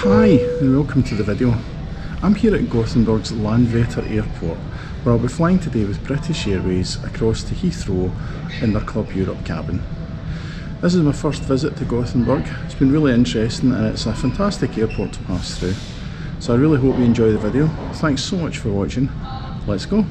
Hi and welcome to the video. I'm here at Gothenburg's Landvetter airport where I'll be flying today with British Airways across to Heathrow in their Club Europe cabin. This is my first visit to Gothenburg. It's been really interesting and it's a fantastic airport to pass through. So I really hope you enjoy the video. Thanks so much for watching. Let's go.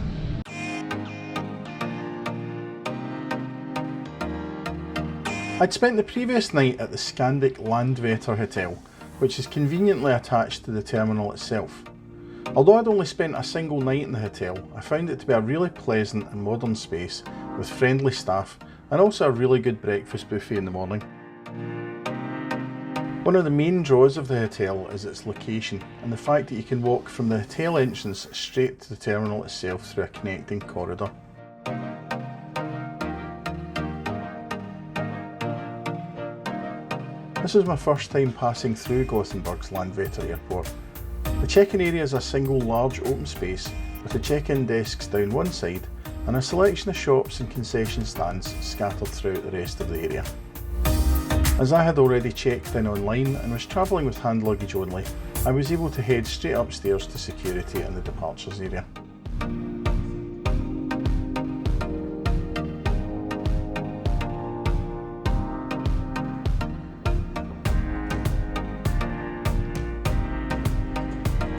I'd spent the previous night at the Scandic Landvetter hotel, which is conveniently attached to the terminal itself. Although I'd only spent a single night in the hotel, I found it to be a really pleasant and modern space with friendly staff and also a really good breakfast buffet in the morning. One of the main draws of the hotel is its location and the fact that you can walk from the hotel entrance straight to the terminal itself through a connecting corridor. This is my first time passing through Gothenburg's Landvetter airport. The check-in area is a single large open space with the check-in desks down one side and a selection of shops and concession stands scattered throughout the rest of the area. As I had already checked in online and was travelling with hand luggage only, I was able to head straight upstairs to security in the departures area.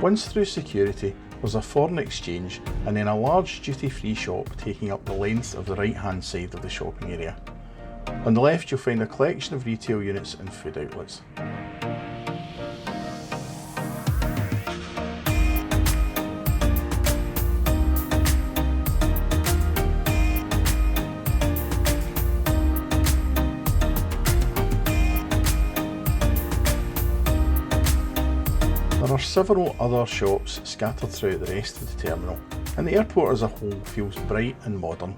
Once through security, there's a foreign exchange and then a large duty-free shop taking up the length of the right-hand side of the shopping area. On the left you'll find a collection of retail units and food outlets. There are several other shops scattered throughout the rest of the terminal, and the airport as a whole feels bright and modern.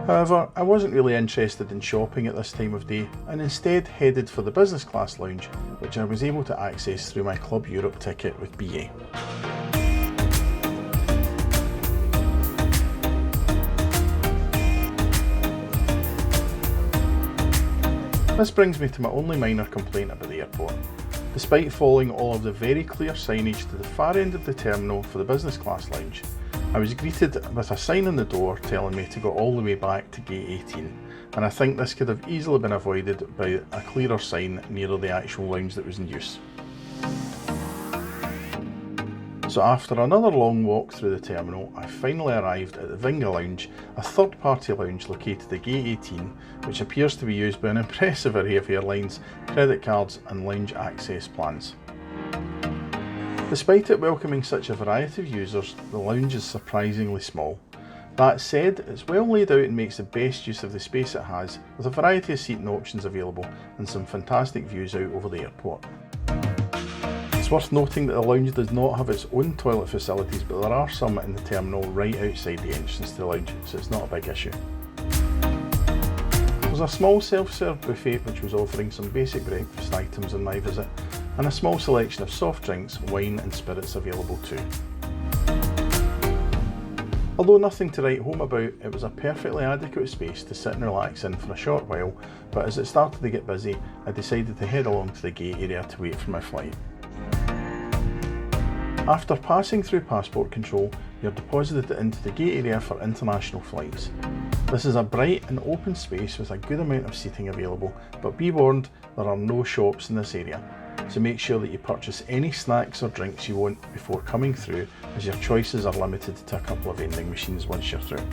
However, I wasn't really interested in shopping at this time of day and instead headed for the business class lounge, which I was able to access through my Club Europe ticket with BA. This brings me to my only minor complaint about the airport. Despite following all of the very clear signage to the far end of the terminal for the business class lounge, I was greeted with a sign on the door telling me to go all the way back to gate 18, and I think this could have easily been avoided by a clearer sign nearer the actual lounge that was in use. So after another long walk through the terminal, I finally arrived at the Vinga Lounge, a third-party lounge located at gate 18, which appears to be used by an impressive array of airlines, credit cards and lounge access plans. Despite it welcoming such a variety of users, the lounge is surprisingly small. That said, it's well laid out and makes the best use of the space it has, with a variety of seating options available and some fantastic views out over the airport. It's worth noting that the lounge does not have its own toilet facilities, but there are some in the terminal right outside the entrance to the lounge, so it's not a big issue. There was a small self-serve buffet which was offering some basic breakfast items on my visit, and a small selection of soft drinks, wine and spirits available too. Although nothing to write home about, it was a perfectly adequate space to sit and relax in for a short while, but as it started to get busy, I decided to head along to the gate area to wait for my flight. After passing through passport control, you're deposited into the gate area for international flights. This is a bright and open space with a good amount of seating available, but be warned, there are no shops in this area, so make sure that you purchase any snacks or drinks you want before coming through, as your choices are limited to a couple of vending machines once you're through.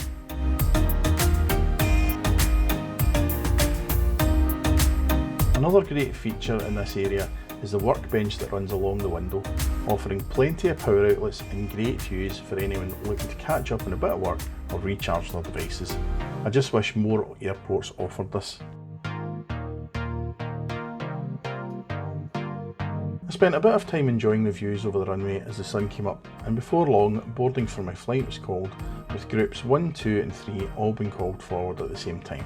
Another great feature in this area is the workbench that runs along the window, offering plenty of power outlets and great views for anyone looking to catch up on a bit of work or recharge their devices. I just wish more airports offered this. I spent a bit of time enjoying the views over the runway as the sun came up, and before long boarding for my flight was called, with groups 1, 2 and 3 all being called forward at the same time.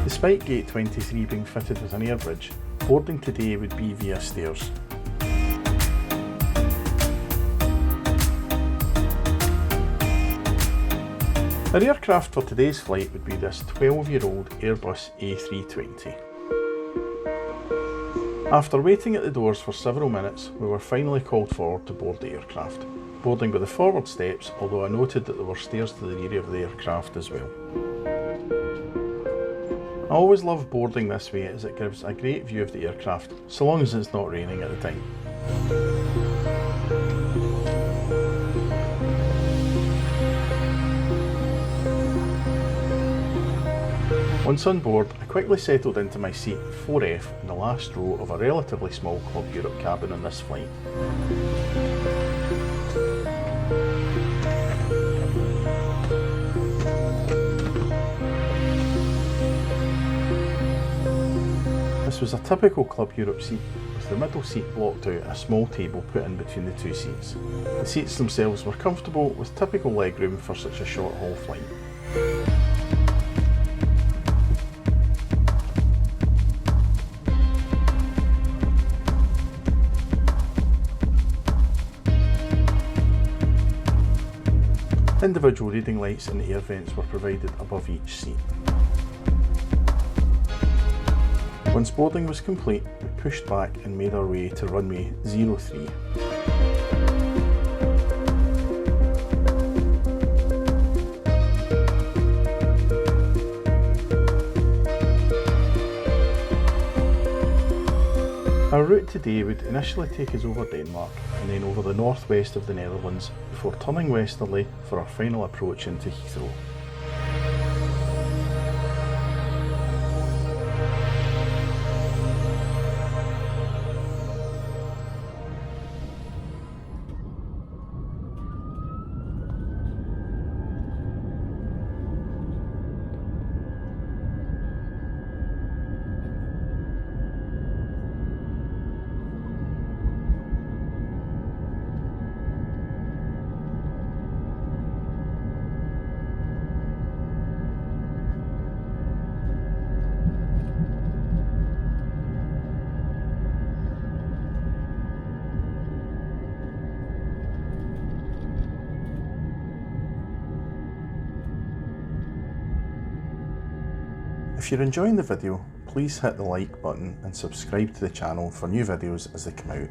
Despite gate 23 being fitted with an air bridge, boarding today would be via stairs. Our aircraft for today's flight would be this 12-year-old Airbus A320. After waiting at the doors for several minutes, we were finally called forward to board the aircraft. Boarding with the forward steps, although I noted that there were stairs to the rear of the aircraft as well. I always love boarding this way as it gives a great view of the aircraft, so long as it's not raining at the time. Once on board, I quickly settled into my seat 4F in the last row of a relatively small Club Europe cabin on this flight. This was a typical Club Europe seat, with the middle seat blocked out and a small table put in between the two seats. The seats themselves were comfortable, with typical legroom for such a short haul flight. Individual reading lights and air vents were provided above each seat. Once boarding was complete, we pushed back and made our way to runway 03. Our route today would initially take us over Denmark and then over the northwest of the Netherlands before turning westerly for our final approach into Heathrow. If you're enjoying the video, please hit the like button and subscribe to the channel for new videos as they come out.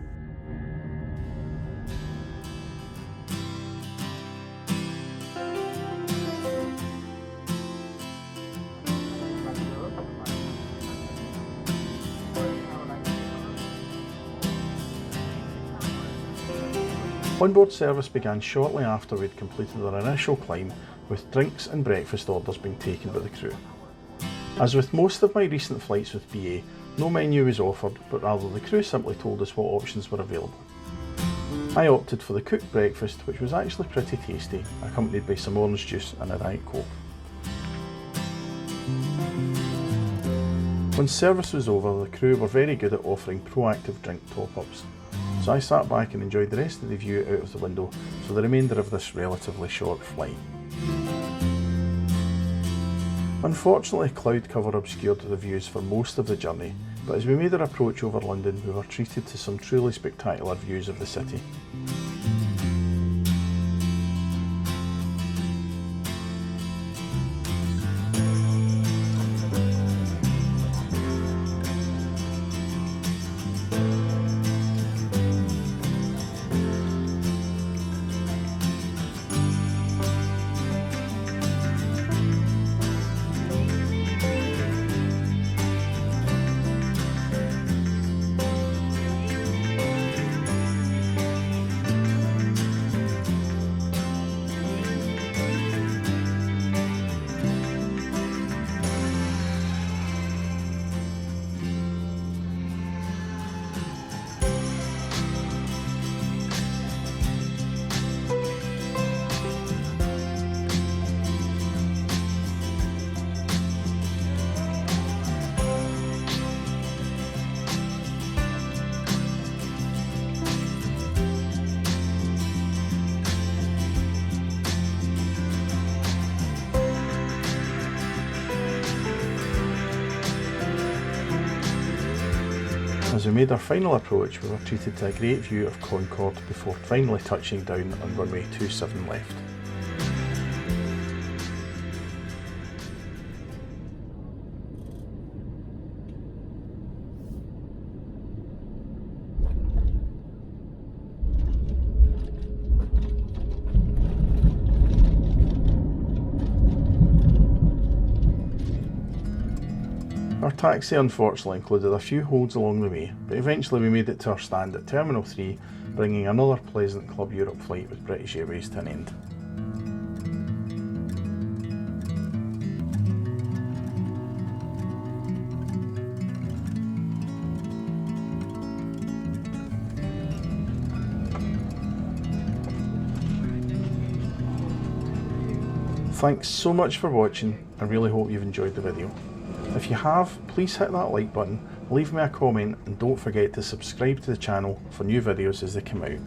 Onboard service began shortly after we'd completed our initial climb, with drinks and breakfast orders being taken by the crew. As with most of my recent flights with BA, no menu was offered, but rather the crew simply told us what options were available. I opted for the cooked breakfast, which was actually pretty tasty, accompanied by some orange juice and a Diet Coke. Once service was over, the crew were very good at offering proactive drink top-ups, so I sat back and enjoyed the rest of the view out of the window for the remainder of this relatively short flight. Unfortunately, cloud cover obscured the views for most of the journey, but as we made our approach over London, we were treated to some truly spectacular views of the city. As we made our final approach, we were treated to a great view of Concorde before finally touching down on runway 27 left. taxi unfortunately included a few holds along the way, but eventually we made it to our stand at Terminal 3, bringing another pleasant Club Europe flight with British Airways to an end. Thanks so much for watching. I really hope you've enjoyed the video. If you have, please hit that like button, leave me a comment, and don't forget to subscribe to the channel for new videos as they come out.